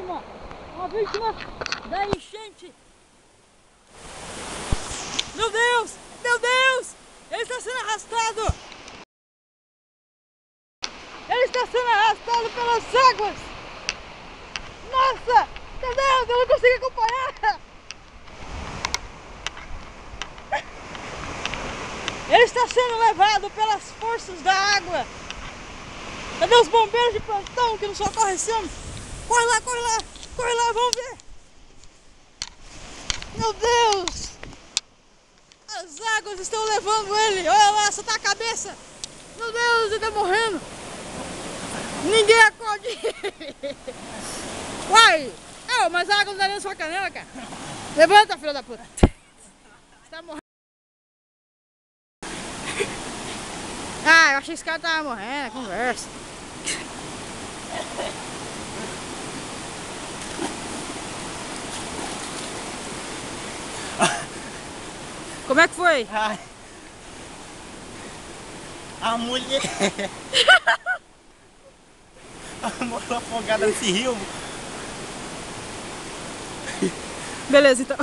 uma vítima da enchente. Meu Deus, meu Deus, ele está sendo arrastado. Ele está sendo arrastado pelas águas. Nossa, meu Deus, eu não consigo acompanhar. Ele está sendo levado pelas forças da água. Cadê os bombeiros de plantão que não socorrem esse homem? Corre lá, corre lá, corre lá, vamos ver. Meu Deus! As águas estão levando ele. Olha lá, só tá a cabeça. Meu Deus, ele tá morrendo. Ninguém acorde. Uai! Mas a água não dá nem na sua canela, cara. Levanta, filha da puta. Você tá morrendo. Ah, eu achei que esse cara tava morrendo, conversa. Como é que foi? Ai, a mulher morreu afogada nesse rio. Beleza, então.